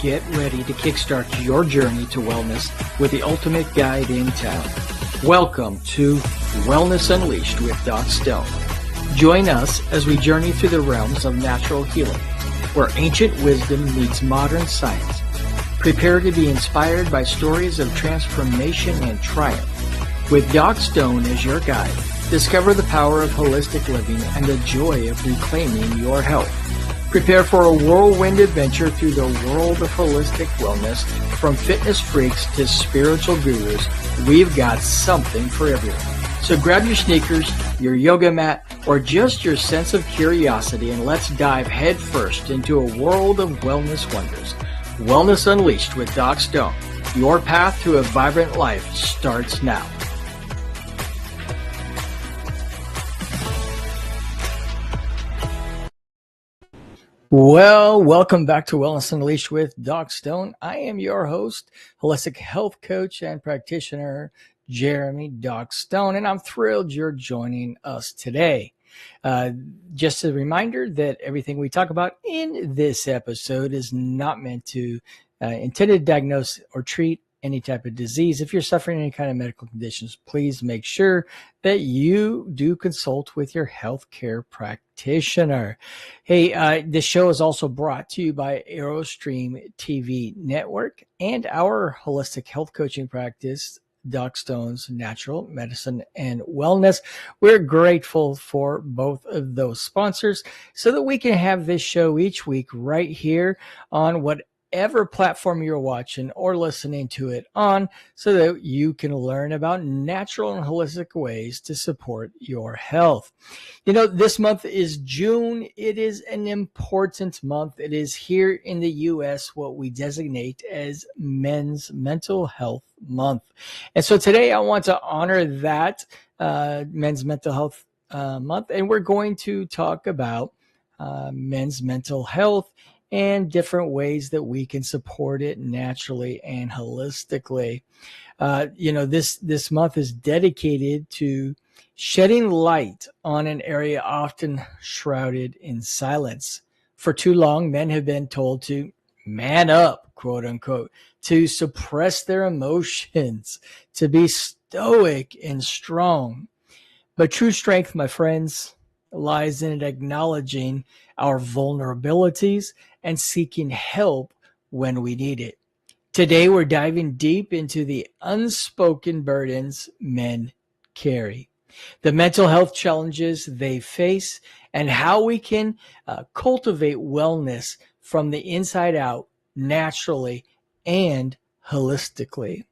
get ready to kickstart your journey to wellness with the ultimate guide in town. Welcome to Wellness Unleashed with Doc Stone. Join us as we journey through the realms of natural healing, where ancient wisdom meets modern science. Prepare to be inspired by stories of transformation and triumph. With Doc Stone as your guide, discover the power of holistic living and the joy of reclaiming your health. Prepare for a whirlwind adventure through the world of holistic wellness. From fitness freaks to spiritual gurus, we've got something for everyone. So grab your sneakers, your yoga mat, or just your sense of curiosity, and let's dive headfirst into a world of wellness wonders. Wellness Unleashed with Doc Stone. Your path to a vibrant life starts now. Well, welcome back to Wellness Unleashed with Doc Stone. I am your host, holistic health coach and practitioner, Jeremy Doc Stone, and I'm thrilled you're joining us today. Just a reminder that everything we talk about in this episode is not meant to intended to diagnose or treat any type of disease. If you're suffering any kind of medical conditions, please make sure that you do consult with your healthcare practitioner. Hey, this show is also brought to you by Aerostream TV Network and our holistic health coaching practice, Doc Stone's Natural Medicine and Wellness. We're grateful for both of those sponsors so that we can have this show each week right here on whatever platform you're watching or listening to it on, so that you can learn about natural and holistic ways to support your health. You know, this month is June. It is an important month. It is here in the U.S. what we designate as Men's Mental Health Month. And so today I want to honor that Men's Mental Health Month, and we're going to talk about men's mental health and different ways that we can support it naturally and holistically. This month is dedicated to shedding light on an area often shrouded in silence. For too long, men have been told to man up, quote unquote, to suppress their emotions, to be stoic and strong. But true strength, my friends, lies in acknowledging our vulnerabilities and seeking help when we need it. Today, we're diving deep into the unspoken burdens men carry, the mental health challenges they face, and how we can cultivate wellness from the inside out, naturally and holistically.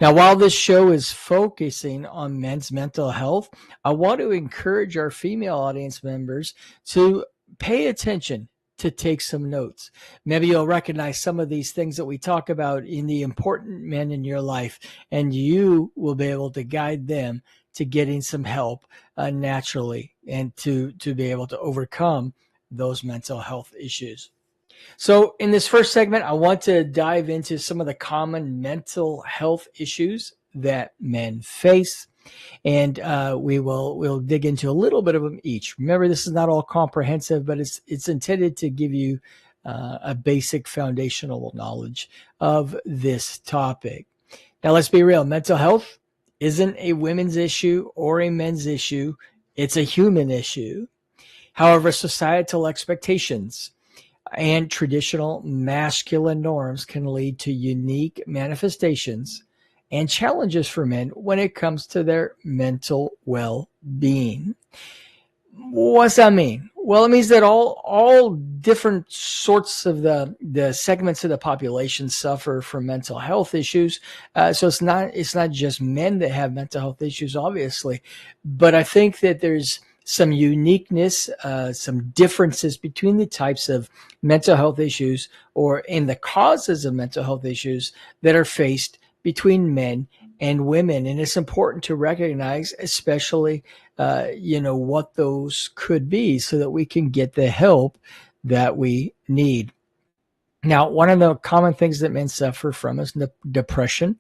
Now, while this show is focusing on men's mental health, I want to encourage our female audience members to pay attention, to take some notes. Maybe you'll recognize some of these things that we talk about in the important men in your life, and you will be able to guide them to getting some help naturally and to be able to overcome those mental health issues. So in this first segment, I want to dive into some of the common mental health issues that men face. And we'll dig into a little bit of them each. Remember, this is not all comprehensive, but it's intended to give you a basic foundational knowledge of this topic. Now, let's be real. Mental health isn't a women's issue or a men's issue. It's a human issue. However, societal expectations and traditional masculine norms can lead to unique manifestations and challenges for men when it comes to their mental well-being. What's that mean? Well, it means that all different sorts of the segments of the population suffer from mental health issues. So it's not just men that have mental health issues, obviously, but I think that there's some uniqueness, some differences between the types of mental health issues or in the causes of mental health issues that are faced between men and women. And it's important to recognize, especially, what those could be so that we can get the help that we need. Now, one of the common things that men suffer from is depression.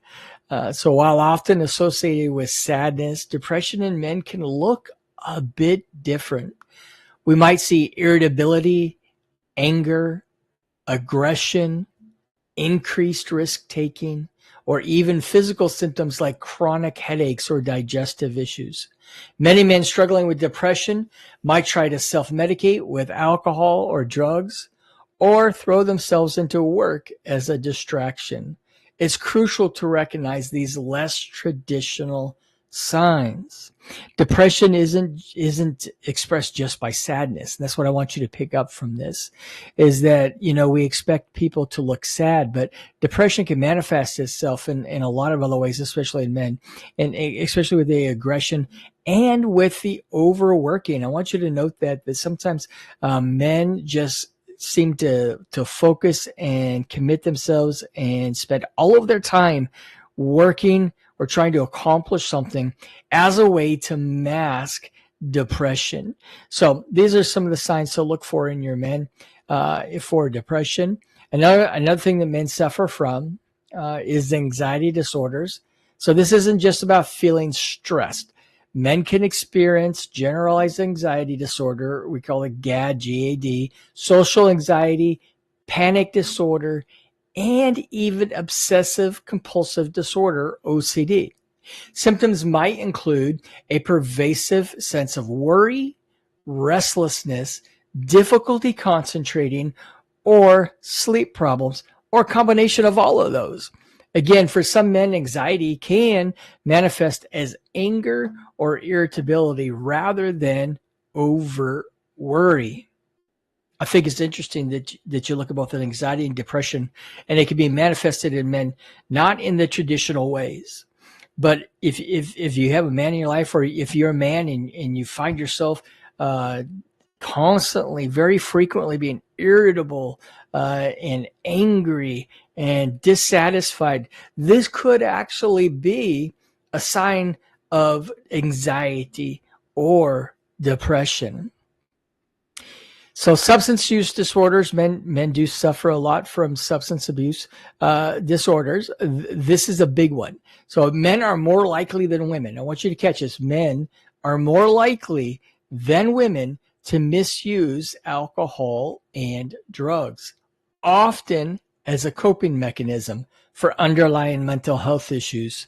So while often associated with sadness, depression in men can look a bit different. We might see irritability, anger, aggression, increased risk taking, or even physical symptoms like chronic headaches or digestive issues. Many men struggling with depression might try to self-medicate with alcohol or drugs, or throw themselves into work as a distraction. It's crucial to recognize these less traditional signs. Depression isn't expressed just by sadness. And that's what I want you to pick up from this, is that, we expect people to look sad, but depression can manifest itself in a lot of other ways, especially in men, and especially with the aggression and with the overworking. I want you to note that sometimes men just seem to focus and commit themselves and spend all of their time working or trying to accomplish something as a way to mask depression. So these are some of the signs to look for in your men for depression. Another thing that men suffer from is anxiety disorders. So this isn't just about feeling stressed. Men can experience generalized anxiety disorder. We call it GAD, G-A-D, social anxiety, panic disorder, and even obsessive compulsive disorder, OCD. Symptoms might include a pervasive sense of worry, restlessness, difficulty concentrating, or sleep problems, or a combination of all of those. Again, for some men, anxiety can manifest as anger or irritability rather than over worry. I think it's interesting that you look at both anxiety and depression, and it can be manifested in men, not in the traditional ways. But if you have a man in your life, or if you're a man and you find yourself constantly, very frequently being irritable and angry and dissatisfied, this could actually be a sign of anxiety or depression. So substance use disorders, men do suffer a lot from substance abuse disorders. This is a big one. So men are more likely than women. I want you to catch this. Men are more likely than women to misuse alcohol and drugs, often as a coping mechanism for underlying mental health issues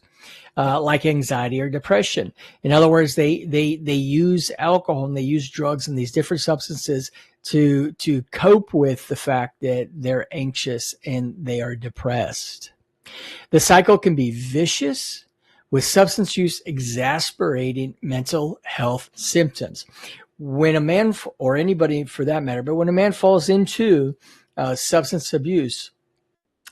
like anxiety or depression. In other words, they use alcohol and they use drugs and these different substances to cope with the fact that they're anxious and they are depressed. The cycle can be vicious, with substance use exacerbating mental health symptoms. When a man, or anybody for that matter, but when a man falls into substance abuse,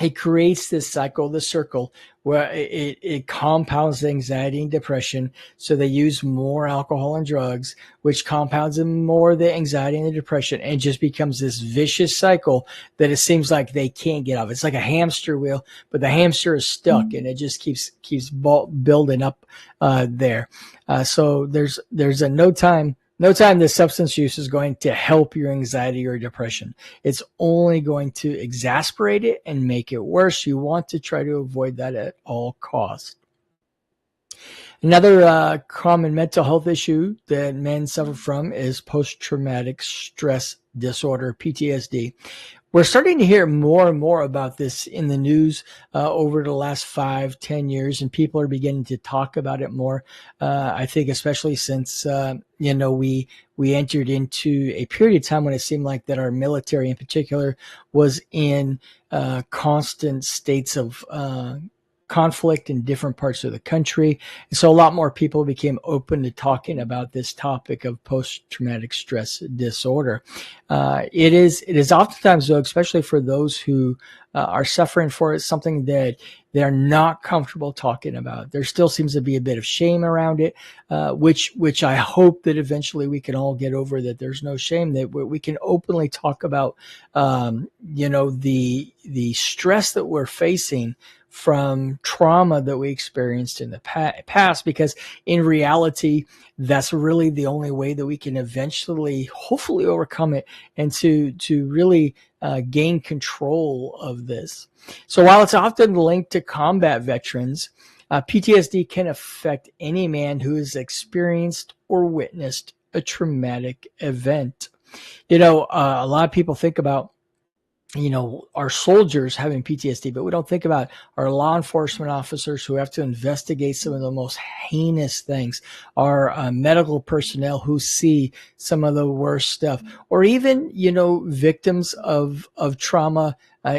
it creates this cycle, this circle, where it compounds the anxiety and depression. So they use more alcohol and drugs, which compounds more the anxiety and the depression, and just becomes this vicious cycle that it seems like they can't get off. It's like a hamster wheel, but the hamster is stuck, and it just keeps building up there. So there's a no time that substance use is going to help your anxiety or depression. It's only going to exacerbate it and make it worse. You want to try to avoid that at all costs. Another common mental health issue that men suffer from is post-traumatic stress disorder, PTSD. We're starting to hear more and more about this in the news over the last 5-10 years, and people are beginning to talk about it more. I think especially since, we entered into a period of time when it seemed like that our military in particular was in constant states of conflict in different parts of the country. And so a lot more people became open to talking about this topic of post-traumatic stress disorder. It is oftentimes, though, especially for those who are suffering for it, something that they're not comfortable talking about. There still seems to be a bit of shame around it, which I hope that eventually we can all get over, that there's no shame, that we can openly talk about, the stress that we're facing from trauma that we experienced in the past, because in reality, that's really the only way that we can eventually, hopefully, overcome it and to really gain control of this. So while it's often linked to combat veterans, PTSD can affect any man who has experienced or witnessed a traumatic event. A lot of people think about our soldiers having PTSD, but we don't think about our law enforcement officers who have to investigate some of the most heinous things, our medical personnel who see some of the worst stuff, or even, victims of trauma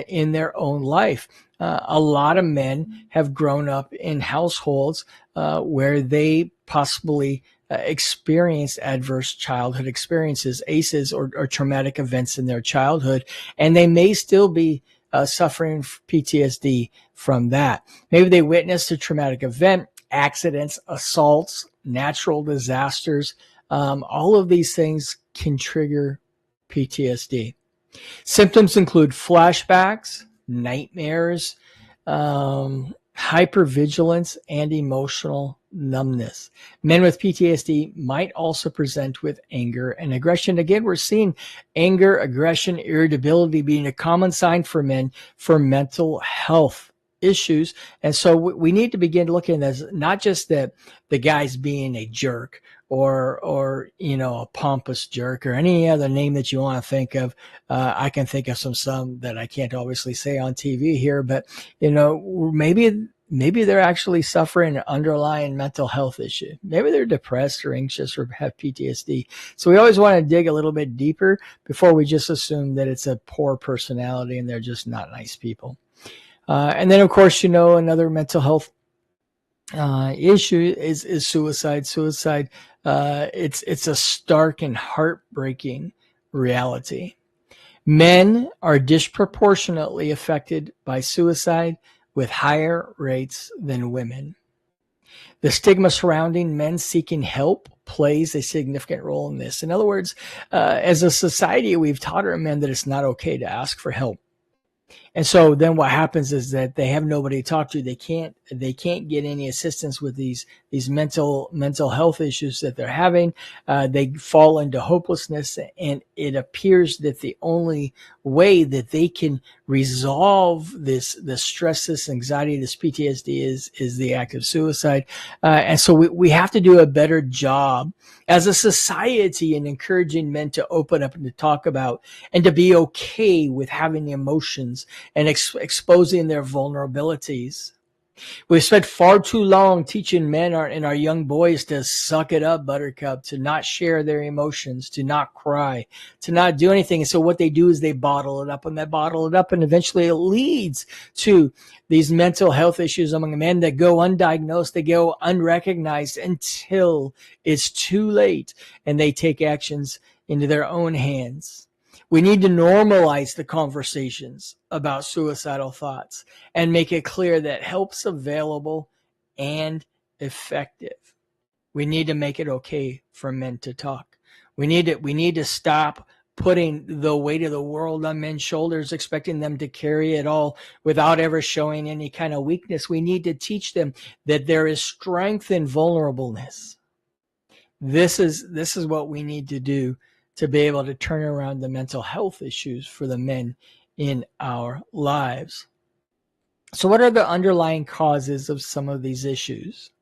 in their own life. A lot of men have grown up in households where they possibly experienced adverse childhood experiences, ACEs, or traumatic events in their childhood, and they may still be suffering PTSD from that. Maybe they witnessed a traumatic event, accidents, assaults, natural disasters. All of these things can trigger PTSD. Symptoms include flashbacks, nightmares, hypervigilance, and emotional numbness. Men with PTSD might also present with anger and aggression. Again, we're seeing anger, aggression, irritability being a common sign for men for mental health issues. And so we need to begin looking at this, not just that the guy's being a jerk or a pompous jerk or any other name that you want to think of. I can think of some that I can't obviously say on TV here, but maybe they're actually suffering an underlying mental health issue. Maybe they're depressed or anxious or have PTSD. So we always want to dig a little bit deeper before we just assume that it's a poor personality and they're just not nice people. And then, of course, another mental health issue is suicide. Suicide, it's a stark and heartbreaking reality. Men are disproportionately affected by suicide with higher rates than women. The stigma surrounding men seeking help plays a significant role in this. In other words, as a society, we've taught our men that it's not okay to ask for help. And so then what happens is that they have nobody to talk to. They can't get any assistance with these mental health issues that they're having. They fall into hopelessness, and it appears that the only way that they can resolve this stress, this anxiety, this PTSD is the act of suicide. And so we have to do a better job as a society in encouraging men to open up and to talk about and to be okay with having emotions and exposing their vulnerabilities. We've spent far too long teaching men and our young boys to suck it up, buttercup, to not share their emotions, to not cry, to not do anything. And so what they do is they bottle it up, and eventually it leads to these mental health issues among men that go undiagnosed, they go unrecognized until it's too late and they take actions into their own hands. We need to normalize the conversations about suicidal thoughts and make it clear that help's available and effective. We need to make it okay for men to talk. We need to stop putting the weight of the world on men's shoulders, expecting them to carry it all without ever showing any kind of weakness. We need to teach them that there is strength in vulnerableness. This is what we need to do to be able to turn around the mental health issues for the men in our lives. So what are the underlying causes of some of these issues?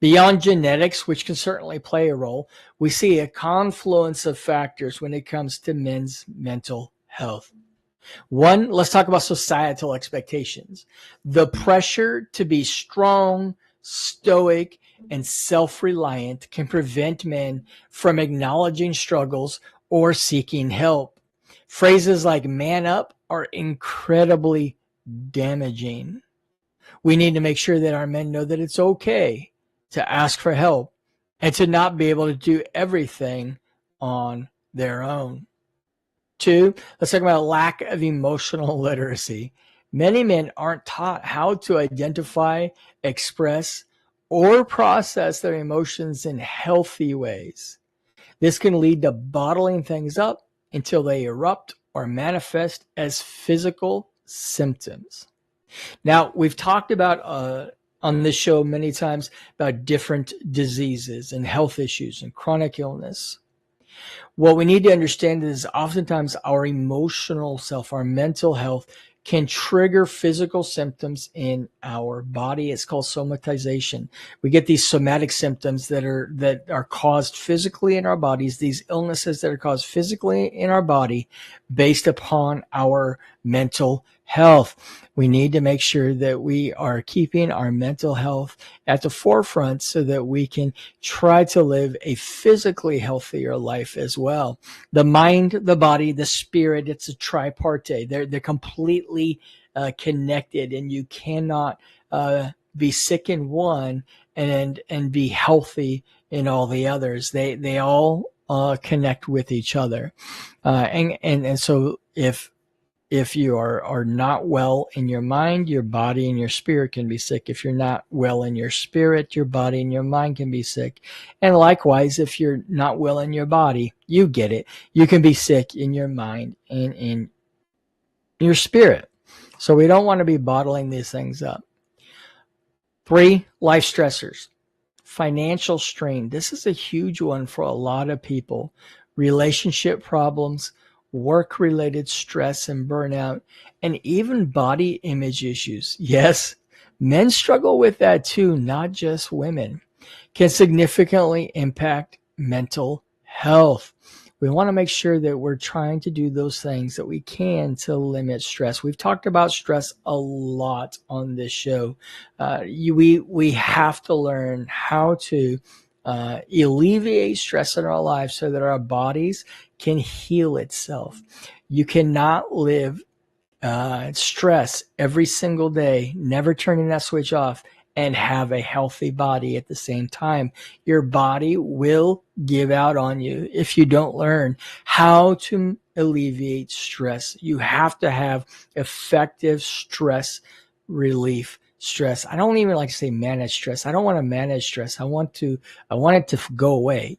Beyond genetics, which can certainly play a role, we see a confluence of factors when it comes to men's mental health. One, let's talk about societal expectations. The pressure to be strong, stoic, and self-reliant can prevent men from acknowledging struggles or seeking help. Phrases like man up are incredibly damaging. We need to make sure that our men know that it's okay to ask for help and to not be able to do everything on their own. Two, let's talk about lack of emotional literacy. Many men aren't taught how to identify, express, or process their emotions in healthy ways. This can lead to bottling things up until they erupt or manifest as physical symptoms. Now, we've talked about on this show many times about different diseases and health issues and chronic illness. What we need to understand is oftentimes our emotional self, our mental health, can trigger physical symptoms in our body. It's called somatization. We get these somatic symptoms that are caused physically in our bodies, these illnesses that are caused physically in our body based upon our mental health. We need to make sure that we are keeping our mental health at the forefront so that we can try to live a physically healthier life as well. The mind, the body, the spirit, it's a tripartite. They're completely connected, and you cannot be sick in one and be healthy in all the others. They all connect with each other, and so if you are not well in your mind, your body and your spirit can be sick. If you're not well in your spirit, your body and your mind can be sick. And likewise, if you're not well in your body, you get it. You can be sick in your mind and in your spirit. So we don't want to be bottling these things up. 3, life stressors. Financial strain. This is a huge one for a lot of people. Relationship problems, work-related stress and burnout, and even body image issues. Yes, men struggle with that too, not just women. Can significantly impact mental health. We want to make sure that we're trying to do those things that we can to limit stress. We've talked about stress a lot on this show. We have to learn how to alleviate stress in our lives so that our bodies can heal itself. You cannot live stress every single day, never turning that switch off, and have a healthy body at the same time. Your body will give out on you if you don't learn how to alleviate stress. You have to have effective stress relief. Stress. I don't even like to say manage stress. I don't want to manage stress. I want it to go away.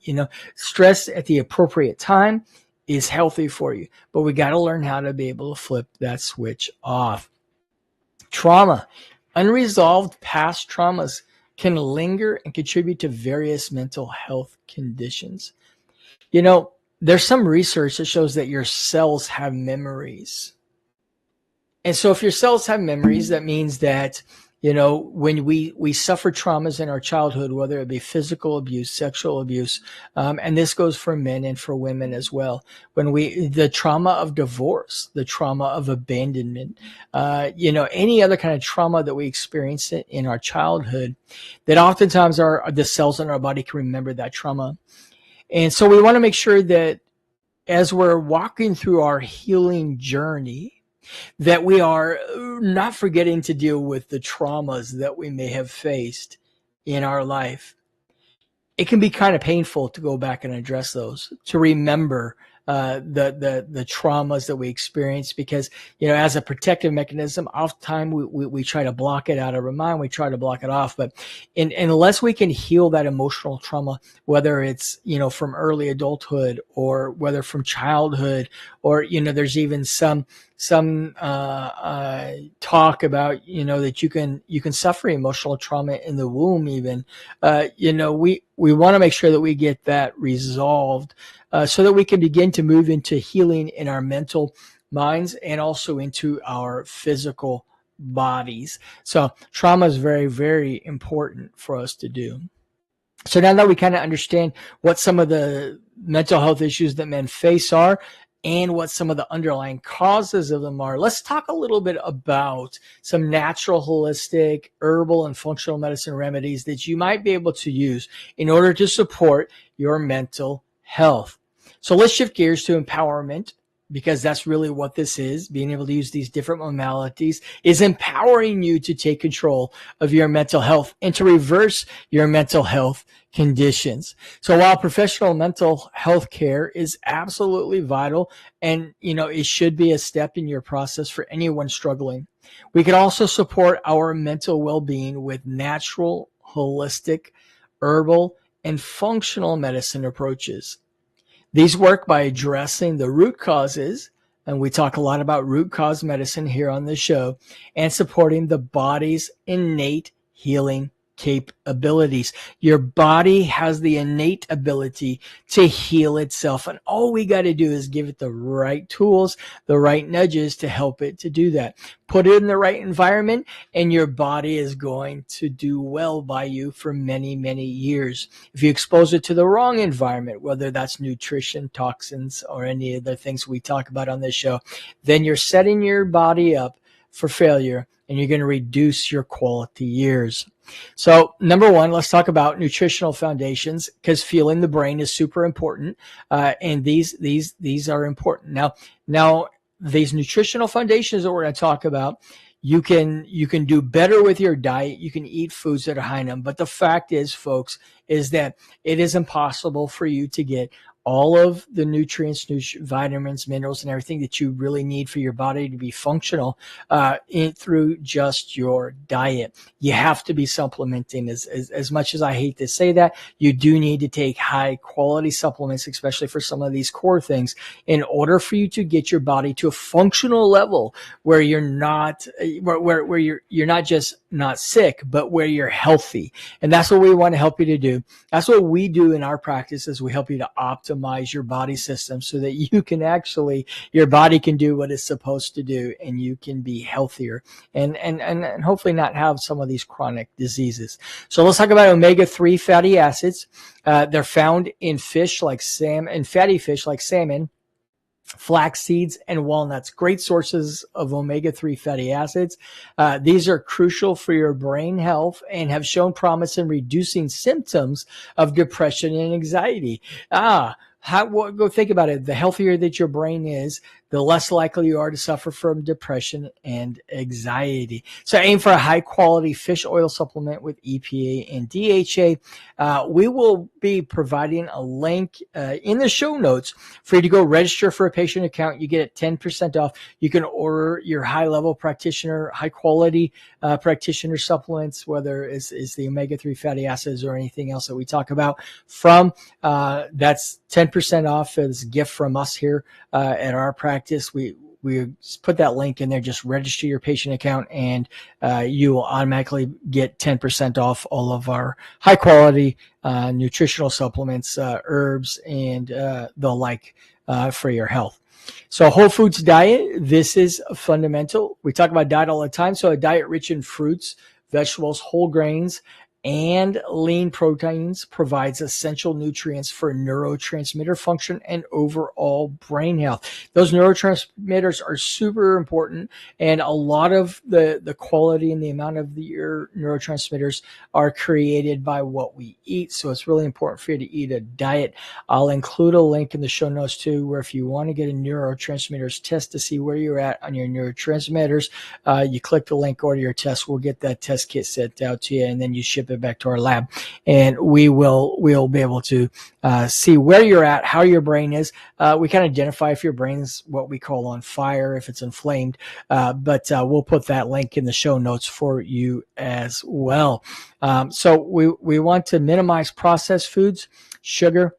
Stress at the appropriate time is healthy for you, but we got to learn how to be able to flip that switch off. Trauma. Unresolved past traumas can linger and contribute to various mental health conditions. There's some research that shows that your cells have memories. And so if your cells have memories, that means that when we suffer traumas in our childhood, whether it be physical abuse, sexual abuse, and this goes for men and for women as well. The trauma of divorce, the trauma of abandonment, any other kind of trauma that we experience in our childhood, that oftentimes the cells in our body can remember that trauma. And so we want to make sure that as we're walking through our healing journey, that we are not forgetting to deal with the traumas that we may have faced in our life. It can be kind of painful to go back and address those, to remember the traumas that we experienced, because as a protective mechanism, oftentimes we try to block it out of our mind, we try to block it off, but unless we can heal that emotional trauma, whether it's from early adulthood or whether from childhood, or there's even some talk about that you can suffer emotional trauma in the womb even. We want to make sure that we get that resolved so that we can begin to move into healing in our mental minds and also into our physical bodies. So trauma is very, very important for us to do. So now that we kind of understand what some of the mental health issues that men face are, and what some of the underlying causes of them are, let's talk a little bit about some natural, holistic, herbal, and functional medicine remedies that you might be able to use in order to support your mental health. So let's shift gears to empowerment, because that's really what this is. Being able to use these different modalities is empowering you to take control of your mental health and to reverse your mental health conditions. So while professional mental health care is absolutely vital, and it should be a step in your process for anyone struggling, we can also support our mental well-being with natural, holistic, herbal, and functional medicine approaches. These work by addressing the root causes, and we talk a lot about root cause medicine here on the show, and supporting the body's innate healing capabilities. Your body has the innate ability to heal itself. And all we got to do is give it the right tools, the right nudges to help it to do that. Put it in the right environment, and your body is going to do well by you for many, many years. If you expose it to the wrong environment, whether that's nutrition, toxins, or any other things we talk about on this show, then you're setting your body up for failure, and you're going to reduce your quality years. So number one, let's talk about nutritional foundations, because fueling the brain is super important. And these are important. Now these nutritional foundations that we're going to talk about, you can do better with your diet. You can eat foods that are high in them. But the fact is, folks, is that it is impossible for you to get all of the nutrients, vitamins, minerals, and everything that you really need for your body to be functional through just your diet. You have to be supplementing. As much as I hate to say that, you do need to take high quality supplements, especially for some of these core things, in order for you to get your body to a functional level where you're not where you're not just not sick, but where you're healthy. And that's what we want to help you to do. That's what we do in our practice, is we help you to optimize your body system so that you can your body can do what it's supposed to do, and you can be healthier and hopefully not have some of these chronic diseases. So let's talk about omega-3 fatty acids. They're found in fish like salmon, and fatty fish like salmon, flax seeds, and walnuts. Great sources of omega-3 fatty acids. These are crucial for your brain health and have shown promise in reducing symptoms of depression and anxiety. Go think about it. The healthier that your brain is, the less likely you are to suffer from depression and anxiety. So aim for a high quality fish oil supplement with EPA and DHA. We will be providing a link in the show notes for you to go register for a patient account. You get it 10% off. You can order your high level practitioner, high quality practitioner supplements, whether it's the omega-3 fatty acids or anything else that we talk about from. That's 10% off as a gift from us here at our practice. We put that link in there. Just register your patient account, and you will automatically get 10% off all of our high quality nutritional supplements, herbs, and the like for your health. So whole foods diet, this is fundamental. We talk about diet all the time. So a diet rich in fruits, vegetables, whole grains, and lean proteins provides essential nutrients for neurotransmitter function and overall brain health. Those neurotransmitters are super important, and a lot of the quality and the amount of your neurotransmitters are created by what we eat. So it's really important for you to eat a diet. I'll include a link in the show notes too, where if you want to get a neurotransmitters test to see where you're at on your neurotransmitters, you click the link, order your test. We'll get that test kit sent out to you, and then you ship it back to our lab, and we'll be able to see where you're at, how your brain is. We can identify if your brain's what we call on fire, if it's inflamed, but we'll put that link in the show notes for you as well. So we want to minimize processed foods, sugar,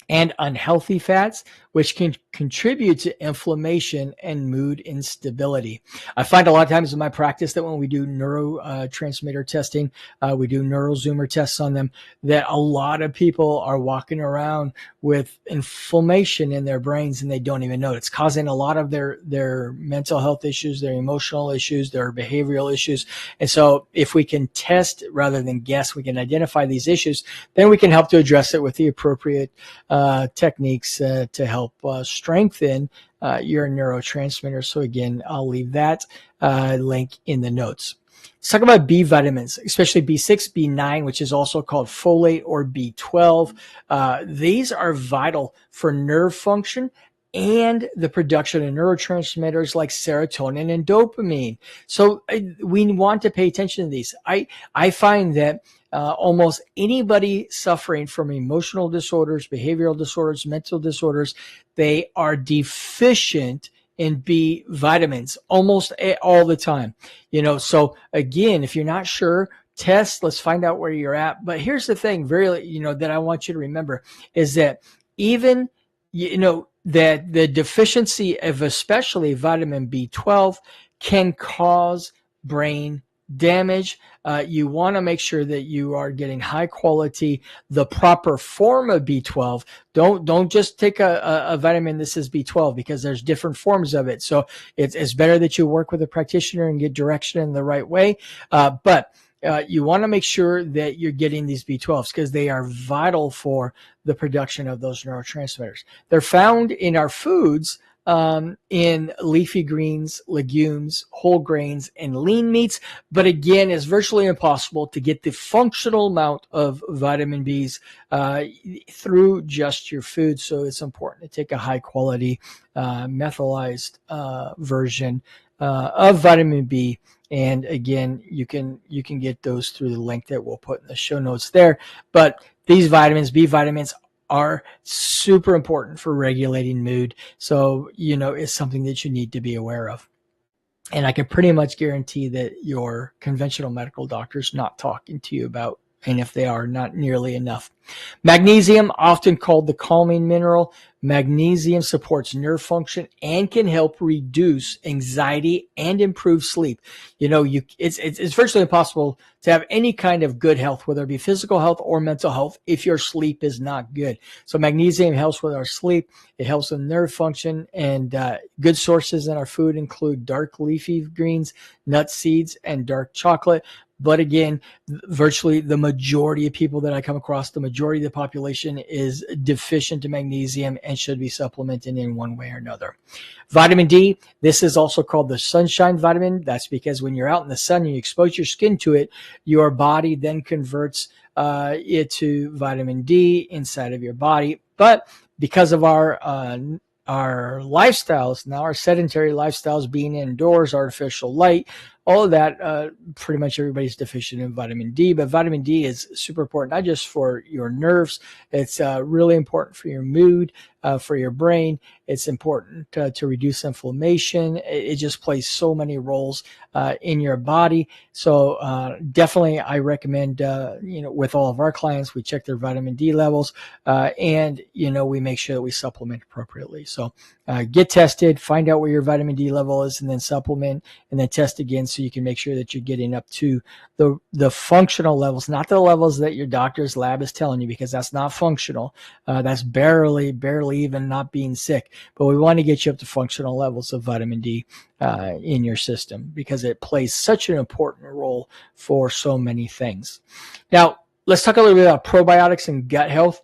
and unhealthy fats, which can contribute to inflammation and mood instability. I find a lot of times in my practice that when we do neurotransmitter testing, we do neurozoomer tests on them, that a lot of people are walking around with inflammation in their brains and they don't even know it. It's causing a lot of their mental health issues, their emotional issues, their behavioral issues. And so if we can test rather than guess, we can identify these issues, then we can help to address it with the appropriate techniques to help strengthen your neurotransmitters. So again, I'll leave that link in the notes. Let's talk about B vitamins, especially B6, B9, which is also called folate, or B12. These are vital for nerve function and the production of neurotransmitters like serotonin and dopamine. So we want to pay attention to these. I find that almost anybody suffering from emotional disorders, behavioral disorders, mental disorders, they are deficient in B vitamins almost all the time. So again, if you're not sure, test, let's find out where you're at. But here's the thing, that I want you to remember is that even, that the deficiency of especially vitamin B12 can cause brain damage. You want to make sure that you are getting high quality, the proper form of B12. Don't just take a vitamin that says B12, because there's different forms of it. So it's better that you work with a practitioner and get direction in the right way. But you want to make sure that you're getting these B12s, because they are vital for the production of those neurotransmitters. They're found in our foods, in leafy greens, legumes, whole grains, and lean meats. But again, it's virtually impossible to get the functional amount of vitamin Bs through just your food. So it's important to take a high quality methylized version of vitamin B. And again, you can get those through the link that we'll put in the show notes there. But these vitamins, B vitamins, are super important for regulating mood. So, it's something that you need to be aware of. And I can pretty much guarantee that your conventional medical doctor's not talking to you about, and if they are, not nearly enough. Magnesium, often called the calming mineral. Magnesium supports nerve function and can help reduce anxiety and improve sleep. It's virtually impossible to have any kind of good health, whether it be physical health or mental health, if your sleep is not good. So magnesium helps with our sleep. It helps with nerve function, and good sources in our food include dark leafy greens, nut seeds, and dark chocolate. But again, virtually the majority of people that I come across, the majority of the population is deficient in magnesium and should be supplemented in one way or another. Vitamin D, this is also called the sunshine vitamin. That's because when you're out in the sun and you expose your skin to it, your body then converts it to vitamin D inside of your body. But because of our lifestyles, now our sedentary lifestyles, being indoors, artificial light, all of that, pretty much everybody's deficient in vitamin D. But vitamin D is super important, not just for your nerves. It's really important for your mood, for your brain. It's important to reduce inflammation. It just plays so many roles in your body. So definitely I recommend, with all of our clients, we check their vitamin D levels, and, we make sure that we supplement appropriately. So get tested, find out where your vitamin D level is, and then supplement, and then test again, so you can make sure that you're getting up to the functional levels, not the levels that your doctor's lab is telling you, because that's not functional. That's barely even not being sick. But we want to get you up to functional levels of vitamin D in your system, because it plays such an important role for so many things. Now, let's talk a little bit about probiotics and gut health.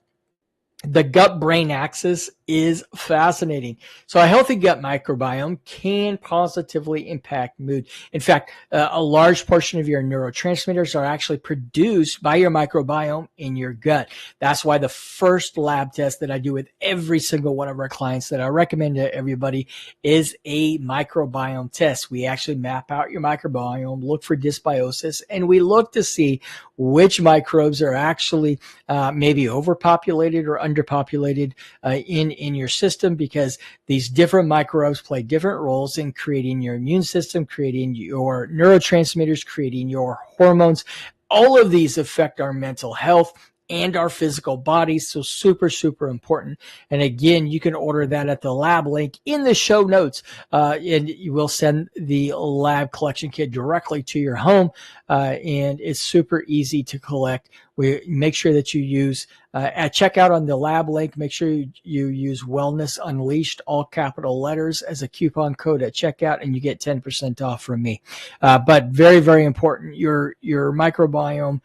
The gut-brain axis is fascinating. So a healthy gut microbiome can positively impact mood. In fact, a large portion of your neurotransmitters are actually produced by your microbiome in your gut. That's why the first lab test that I do with every single one of our clients that I recommend to everybody is a microbiome test. We actually map out your microbiome, look for dysbiosis, and we look to see which microbes are actually maybe overpopulated or underpopulated in your system, because these different microbes play different roles in creating your immune system, creating your neurotransmitters, creating your hormones. All of these affect our mental health and our physical bodies. So super, super important. And again, you can order that at the lab link in the show notes. And you will send the lab collection kit directly to your home. And it's super easy to collect. We make sure that you use at checkout on the lab link, make sure you use Wellness Unleashed, all capital letters, as a coupon code at checkout, and you get 10% off from me. But very, very important. Your microbiome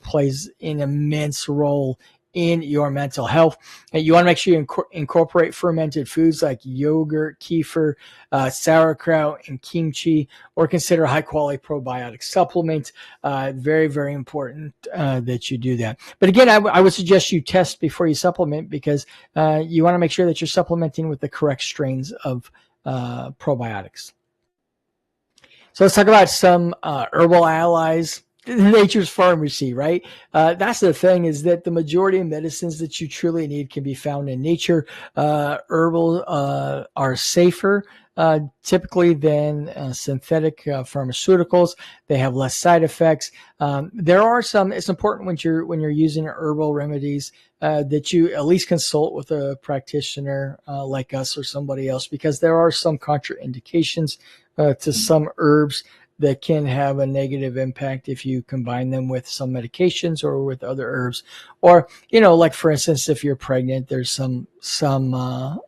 plays an immense role in your mental health. And you want to make sure you incorporate fermented foods like yogurt, kefir, sauerkraut, and kimchi, or consider high quality probiotic supplements. Very, very important that you do that. But again, I would suggest you test before you supplement, because you want to make sure that you're supplementing with the correct strains of probiotics. So let's talk about some herbal allies. Nature's pharmacy, right? That's the thing, is that the majority of medicines that you truly need can be found in nature. Herbal are safer typically than synthetic pharmaceuticals. They have less side effects. There are some. It's important when you're using herbal remedies that you at least consult with a practitioner like us or somebody else, because there are some contraindications to some herbs that can have a negative impact if you combine them with some medications or with other herbs. Or, like for instance, if you're pregnant, there's some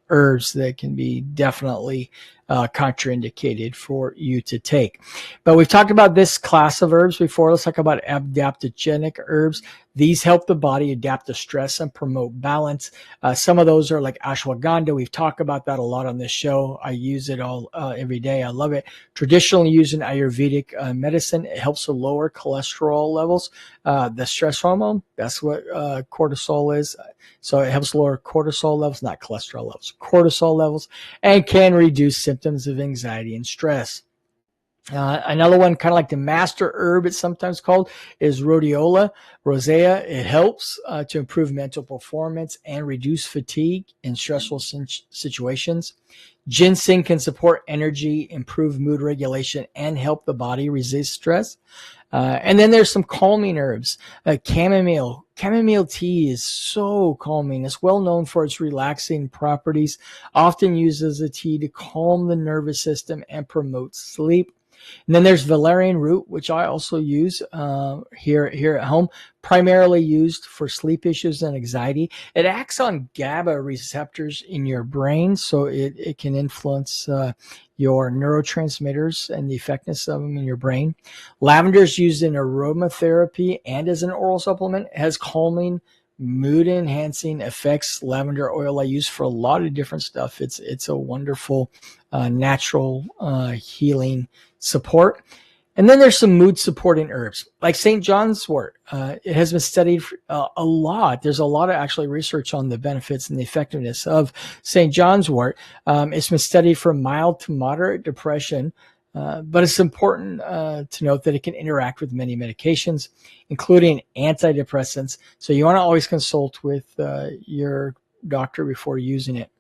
herbs that can be definitely contraindicated for you to take. But we've talked about this class of herbs before. Let's talk about adaptogenic herbs. These help the body adapt to stress and promote balance. Some of those are like ashwagandha. We've talked about that a lot on this show. I use it all every day. I love it. Traditionally used in Ayurvedic medicine, it helps to lower cholesterol levels. The stress hormone, that's what cortisol is. So it helps lower cortisol levels, not cholesterol levels, cortisol levels, and can reduce symptoms of anxiety and stress. Another one, kind of like the master herb, it's sometimes called, is rhodiola rosea. It helps to improve mental performance and reduce fatigue in stressful situations. Ginseng can support energy, improve mood regulation, and help the body resist stress. And then there's some calming herbs. Chamomile. Chamomile tea is so calming. It's well known for its relaxing properties, often used as a tea to calm the nervous system and promote sleep. And then there's valerian root, which I also use here at home, primarily used for sleep issues and anxiety. It acts on GABA receptors in your brain, so it can influence your neurotransmitters and the effectiveness of them in your brain. Lavender is used in aromatherapy and as an oral supplement. It has calming, mood-enhancing effects. Lavender oil I use for a lot of different stuff. It's a wonderful natural healing support. And then there's some mood supporting herbs like St. John's wort. It has been studied a lot. There's a lot of actually research on the benefits and the effectiveness of St. John's wort. It's been studied for mild to moderate depression, but it's important to note that it can interact with many medications, including antidepressants. So you want to always consult with your doctor before using it.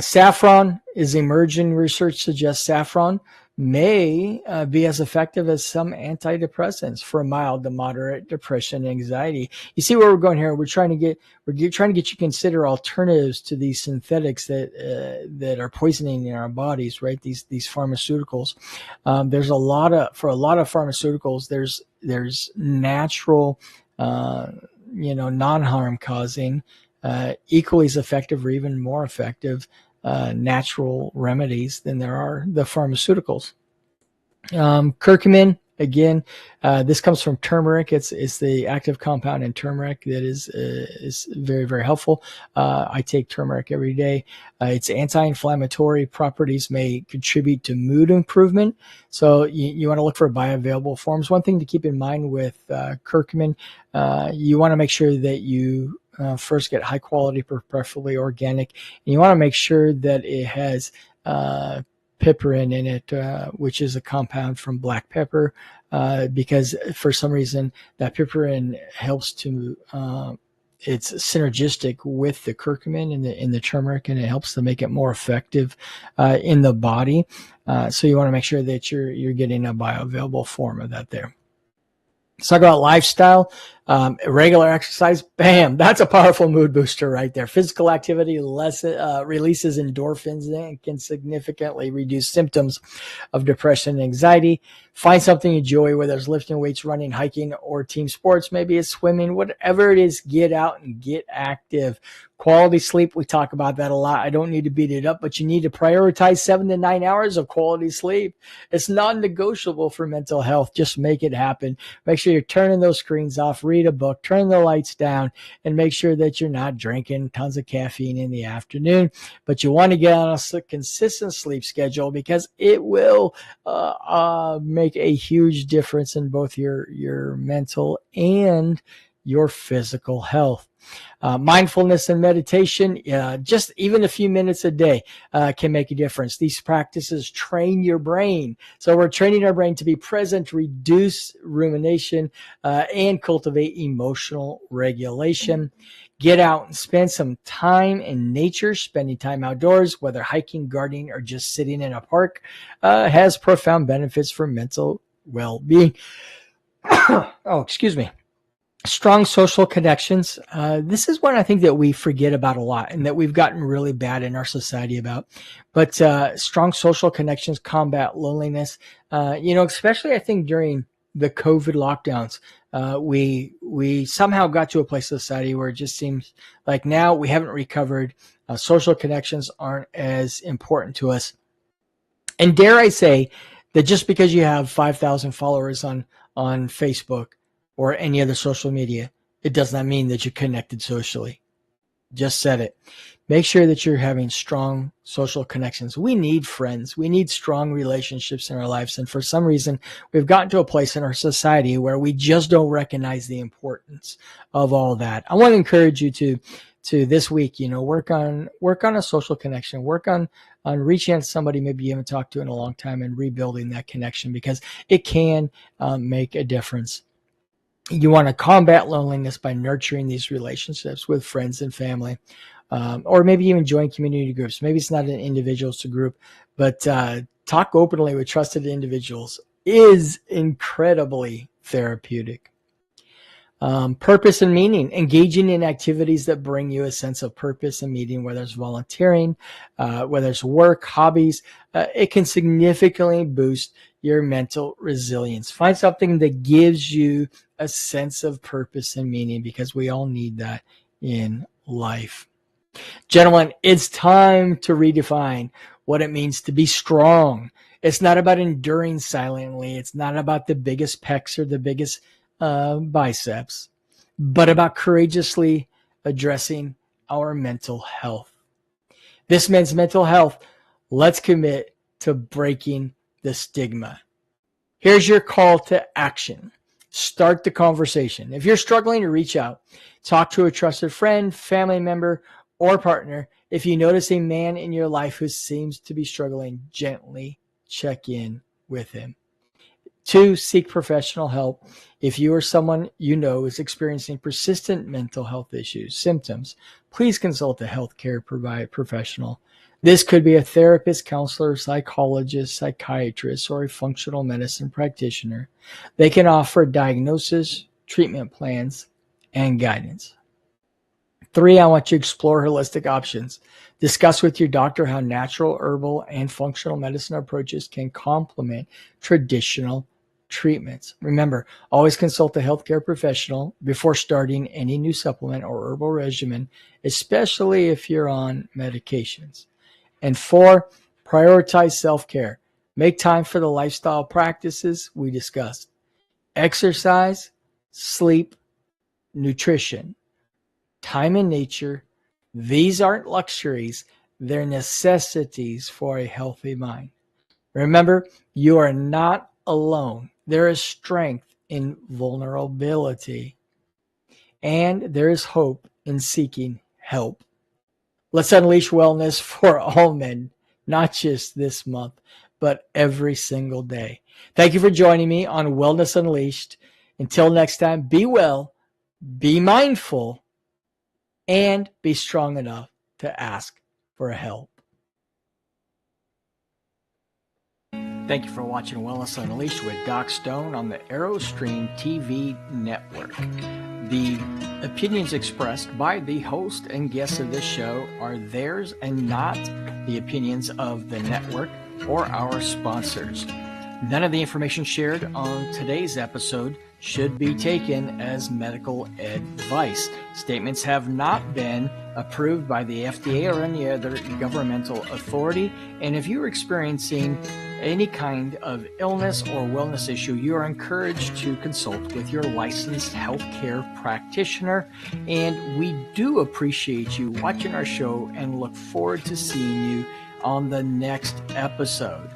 Saffron is emerging research suggests saffron may be as effective as some antidepressants for mild to moderate depression and anxiety. You see where we're going here? We're trying to get you to consider alternatives to these synthetics that are poisoning in our bodies, right? These pharmaceuticals. There's a lot of pharmaceuticals. There's natural, non-harm causing, equally as effective or even more effective natural remedies than there are the pharmaceuticals. Curcumin, again, this comes from turmeric. It's the active compound in turmeric that is very, very helpful. I take turmeric every day. Its anti-inflammatory properties may contribute to mood improvement. So you want to look for bioavailable forms. One thing to keep in mind with curcumin, you want to make sure that you first get high quality, preferably organic. And you want to make sure that it has piperin in it, which is a compound from black pepper, because for some reason that piperin helps to, it's synergistic with the curcumin in the turmeric, and it helps to make it more effective in the body. So you want to make sure that you're getting a bioavailable form of that there. Let's talk about lifestyle. Regular exercise, bam, that's a powerful mood booster right there. Physical activity releases endorphins and can significantly reduce symptoms of depression and anxiety. Find something you enjoy, whether it's lifting weights, running, hiking, or team sports. Maybe it's swimming, whatever it is, get out and get active. Quality sleep, we talk about that a lot. I don't need to beat it up, but you need to prioritize 7 to 9 hours of quality sleep. It's non-negotiable for mental health. Just make it happen. Make sure you're turning those screens off, read a book, turn the lights down, and make sure that you're not drinking tons of caffeine in the afternoon. But you want to get on a consistent sleep schedule because it will make a huge difference in both your mental and your physical health. Mindfulness and meditation, just even a few minutes a day can make a difference. These practices train your brain. So we're training our brain to be present, reduce rumination, and cultivate emotional regulation. Get out and spend some time in nature. Spending time outdoors, whether hiking, gardening, or just sitting in a park, has profound benefits for mental well-being. Oh, excuse me. Strong social connections. This is one I think that we forget about a lot and that we've gotten really bad in our society about. But strong social connections combat loneliness. Especially I think during the COVID lockdowns, we somehow got to a place in society where it just seems like now we haven't recovered. Social connections aren't as important to us. And dare I say that just because you have 5,000 followers on Facebook or any other social media, it does not mean that you're connected socially. Just said it. Make sure that you're having strong social connections. We need friends. We need strong relationships in our lives. And for some reason, we've gotten to a place in our society where we just don't recognize the importance of all that. I want to encourage you to this week, work on a social connection, work on reaching out to somebody maybe you haven't talked to in a long time and rebuilding that connection, because it can make a difference. You want to combat loneliness by nurturing these relationships with friends and family, or maybe even join community groups. Maybe it's not an individual, it's a group, but talk openly with trusted individuals is incredibly therapeutic. Purpose and meaning, engaging in activities that bring you a sense of purpose and meaning, whether it's volunteering, whether it's work, hobbies, it can significantly boost your mental resilience. Find something that gives you a sense of purpose and meaning, because we all need that in life. Gentlemen, it's time to redefine what it means to be strong. It's not about enduring silently. It's not about the biggest pecs or the biggest biceps, but about courageously addressing our mental health. This means mental health. Let's commit to breaking the stigma. Here's your call to action. Start the conversation. If you're struggling to reach out, talk to a trusted friend, family member, or partner. If you notice a man in your life who seems to be struggling, gently check in with him. 2, seek professional help. If you or someone you know is experiencing persistent mental health issues, symptoms, please consult a healthcare professional. This could be a therapist, counselor, psychologist, psychiatrist, or a functional medicine practitioner. They can offer diagnosis, treatment plans, and guidance. 3, I want you to explore holistic options. Discuss with your doctor how natural, herbal, and functional medicine approaches can complement traditional treatments. Remember, always consult a healthcare professional before starting any new supplement or herbal regimen, especially if you're on medications. And 4, prioritize self-care. Make time for the lifestyle practices we discussed. Exercise, sleep, nutrition, time in nature. These aren't luxuries, they're necessities for a healthy mind. Remember, you are not alone. There is strength in vulnerability, and there is hope in seeking help. Let's unleash wellness for all men, not just this month, but every single day. Thank you for joining me on Wellness Unleashed. Until next time, be well, be mindful, and be strong enough to ask for help. Thank you for watching Wellness Unleashed with Doc Stone on the ArrowStream TV network. The opinions expressed by the host and guests of this show are theirs and not the opinions of the network or our sponsors. None of the information shared on today's episode should be taken as medical advice. Statements have not been approved by the FDA or any other governmental authority. And if you're experiencing any kind of illness or wellness issue, you are encouraged to consult with your licensed healthcare practitioner. And we do appreciate you watching our show and look forward to seeing you on the next episode.